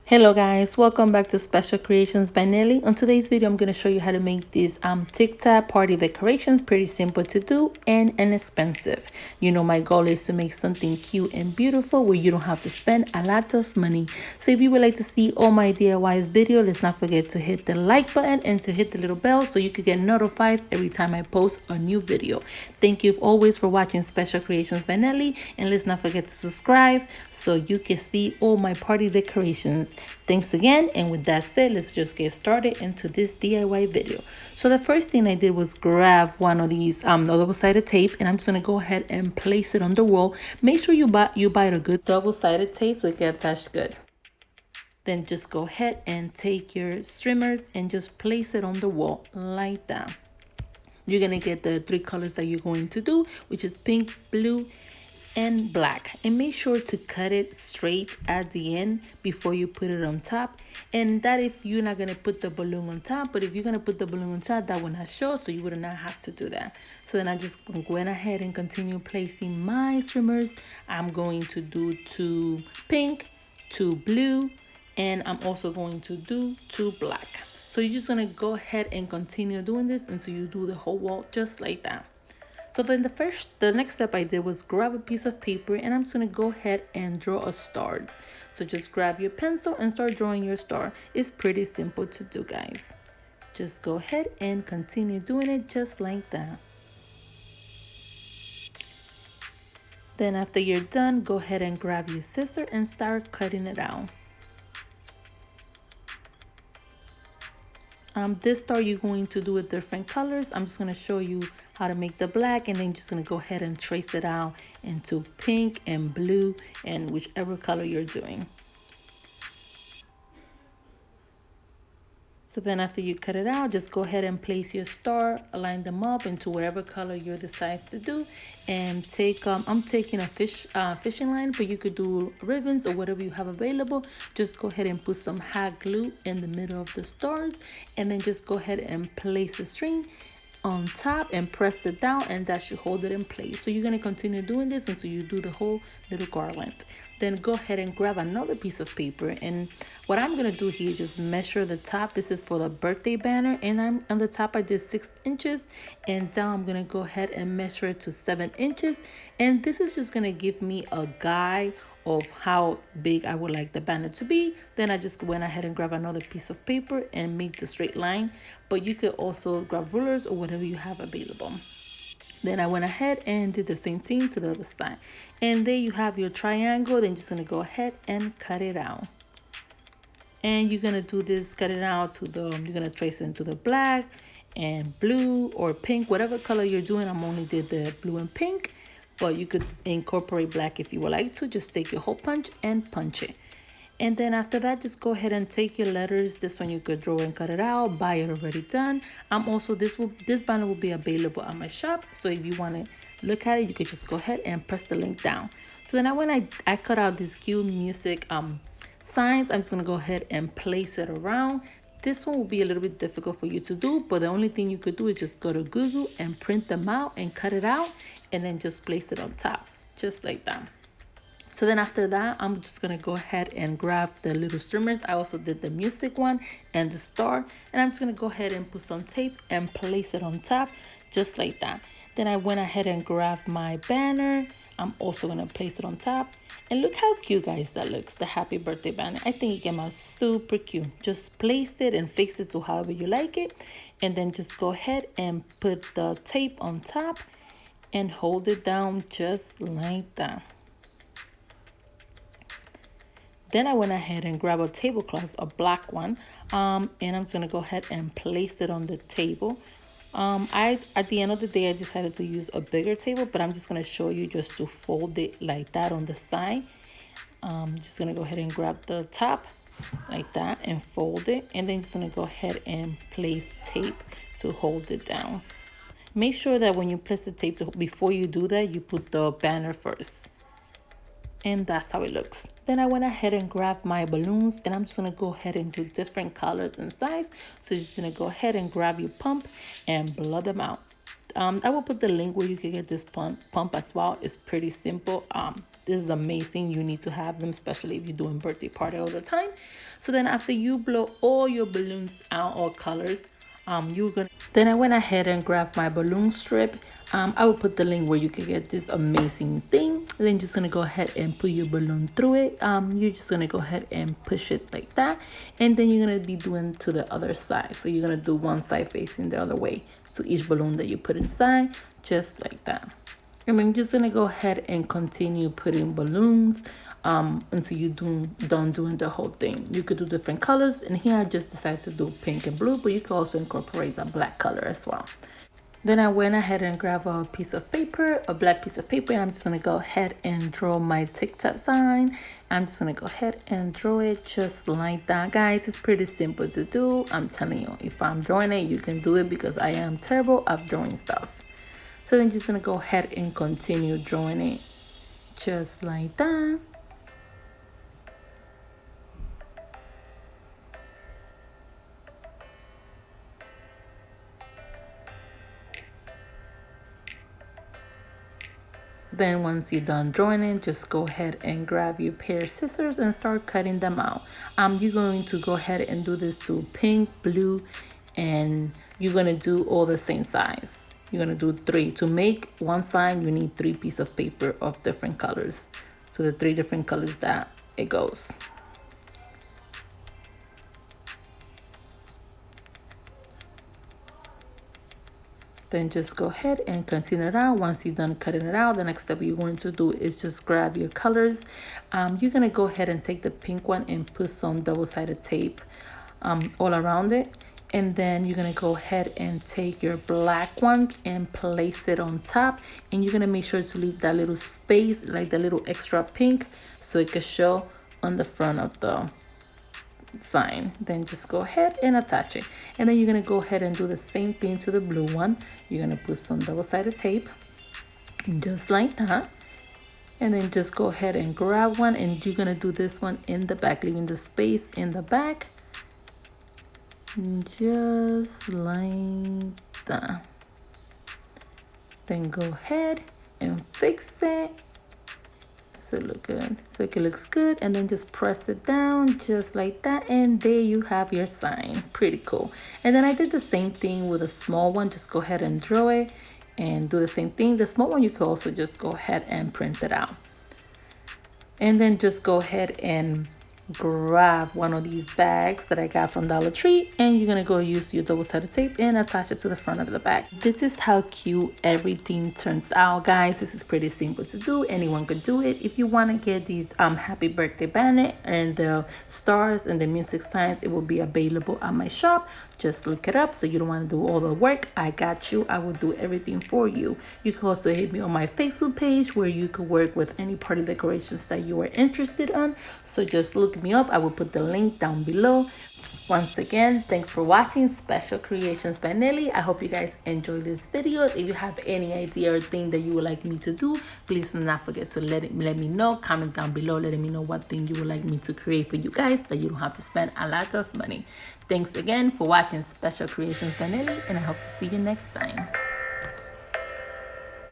Hello guys, welcome back to Special Creations by Nelly. On today's video, I'm going to show you how to make these Tic Tac party decorations. Pretty simple to do and inexpensive. You know, my goal is to make something cute and beautiful where you don't have to spend a lot of money. So if you would like to see all my DIYs video, let's not forget to hit the like button and to hit the little bell so you can get notified every time I post a new video. Thank you always for watching Special Creations by Nelly, and let's not forget to subscribe so you can see all my party decorations. Thanks again, and with that said, let's just get started into this DIY video. So the first thing I did was grab one of these double-sided tape, and I'm just gonna go ahead and place it on the wall. Make sure you buy a good double-sided tape so it can attach good. Then just go ahead and take your streamers and just place it on the wall like that. You're gonna get the three colors that you're going to do, which is pink, blue, and black. And make sure to cut it straight at the end before you put it on top. And that if you're not gonna put the balloon on top, but if you're gonna put the balloon on top, that will not show, so you would not have to do that. So then I just went ahead and continue placing my streamers. I'm going to do 2 pink, 2 blue, and I'm also going to do 2 black. So you're just gonna go ahead and continue doing this until you do the whole wall just like that. So then the next step I did was grab a piece of paper, and I'm just gonna go ahead and draw a star. So just grab your pencil and start drawing your star. It's pretty simple to do, guys. Just go ahead and continue doing it just like that. Then after you're done, go ahead and grab your scissors and start cutting it out. This star you're going to do with different colors. I'm just going to show you how to make the black, and then just going to go ahead and trace it out into pink and blue and whichever color you're doing. So then after you cut it out, just go ahead and place your star, align them up into whatever color you decide to do, and take, I'm taking a fishing line, but you could do ribbons or whatever you have available. Just go ahead and put some hot glue in the middle of the stars, and then just go ahead and place the string on top and press it down, and that should hold it in place. So you're going to continue doing this until you do the whole little garland. Then go ahead and grab another piece of paper, and what I'm going to do here is just measure the top. This is for the birthday banner, and I'm on the top I did 6 inches, and down I'm going to go ahead and measure it to 7 inches, and this is just going to give me a guide of how big I would like the banner to be. Then I just went ahead and grab another piece of paper and make the straight line, but you could also grab rulers or whatever you have available. Then I went ahead and did the same thing to the other side, and there you have your triangle. Then you're just gonna go ahead and cut it out, and you're gonna do this, cut it out to the, you're gonna trace it into the black and blue or pink, whatever color you're doing. I'm only did the blue and pink, but you could incorporate black if you would like to. Just take your hole punch and punch it. And then after that, just go ahead and take your letters. This one you could draw and cut it out, buy it already done. I'm also, this banner will be available on my shop. So if you want to look at it, you could just go ahead and press the link down. So then when I cut out these cute music signs, I'm just gonna go ahead and place it around. This one will be a little bit difficult for you to do, but the only thing you could do is just go to Google and print them out and cut it out, and then just place it on top, just like that. So then after that, I'm just gonna go ahead and grab the little streamers. I also did the music one and the star, and I'm just gonna go ahead and put some tape and place it on top, just like that. Then I went ahead and grabbed my banner. I'm also gonna place it on top. And look how cute, guys, that looks, the happy birthday banner. I think it came out super cute. Just place it and fix it to however you like it. And then just go ahead and put the tape on top and hold it down just like that. Then I went ahead and grabbed a tablecloth, a black one, and I'm just gonna go ahead and place it on the table. At the end of the day, I decided to use a bigger table, but I'm just gonna show you just to fold it like that on the side. Just gonna go ahead and grab the top like that and fold it, and then just gonna go ahead and place tape to hold it down. Make sure that when you place the tape, before you do that, you put the banner first. And that's how it looks. Then I went ahead and grabbed my balloons, and I'm just gonna go ahead and do different colors and size. So you're just gonna go ahead and grab your pump and blow them out. I will put the link where you can get this pump as well. It's pretty simple. This is amazing. You need to have them, especially if you're doing birthday party all the time. So then after you blow all your balloons out, all colors, you're gonna then I went ahead and grabbed my balloon strip. I will put the link where you can get this amazing thing. Then you're just gonna go ahead and put your balloon through it. You're just gonna go ahead and push it like that, and then you're gonna be doing to the other side. So you're gonna do one side facing the other way to each balloon that you put inside, just like that. And I'm just gonna go ahead and continue putting balloons until you're done doing the whole thing. You could do different colors, and here I just decided to do pink and blue, but you can also incorporate the black color as well. Then I went ahead and grabbed a piece of paper, a black piece of paper, and I'm just gonna go ahead and draw my Tik Tok sign. I'm just gonna go ahead and draw it just like that. Guys, it's pretty simple to do. I'm telling you, if I'm drawing it, you can do it, because I am terrible at drawing stuff. So then just gonna go ahead and continue drawing it just like that. Then once you're done drawing it, just go ahead and grab your pair of scissors and start cutting them out. You're going to go ahead and do this to pink, blue, and you're gonna do all the same size. You're gonna do 3. To make one sign, you need 3 pieces of paper of different colors. So the 3 different colors that it goes. Then just go ahead and continue it out. Once you're done cutting it out, the next step you're going to do is just grab your colors. You're gonna go ahead and take the pink one and put some double-sided tape all around it. And then you're gonna go ahead and take your black one and place it on top. And you're gonna make sure to leave that little space, like the little extra pink, so it can show on the front of the sign. Then just go ahead and attach it, and then you're gonna go ahead and do the same thing to the blue one. You're gonna put some double-sided tape just like that, and then just go ahead and grab one, and you're gonna do this one in the back, leaving the space in the back just like that. Then go ahead and fix it so it look good, so it looks good, and then just press it down just like that, and there you have your sign. Pretty cool. And then I did the same thing with a small one. Just go ahead and draw it and do the same thing. The small one, you can also just go ahead and print it out, and then just go ahead and grab one of these bags that I got from Dollar Tree, and you're gonna go use your double-sided tape and attach it to the front of the bag. This is how cute everything turns out, guys. This is pretty simple to do. Anyone could do it. If you want to get these happy birthday banner and the stars and the music signs, it will be available at my shop. Just look it up. So you don't want to do all the work, I got you. I will do everything for you. You can also hit me on my Facebook page, where you could work with any party decorations that you are interested in. So just look me up. I will put the link down below. Once again, thanks for watching Special Creations by Nelly. I hope you guys enjoyed this video. If you have any idea or thing that you would like me to do, please do not forget to let me know. Comment down below letting me know what thing you would like me to create for you guys, that you don't have to spend a lot of money. Thanks again for watching Special Creations by Nelly, and I hope to see you next time.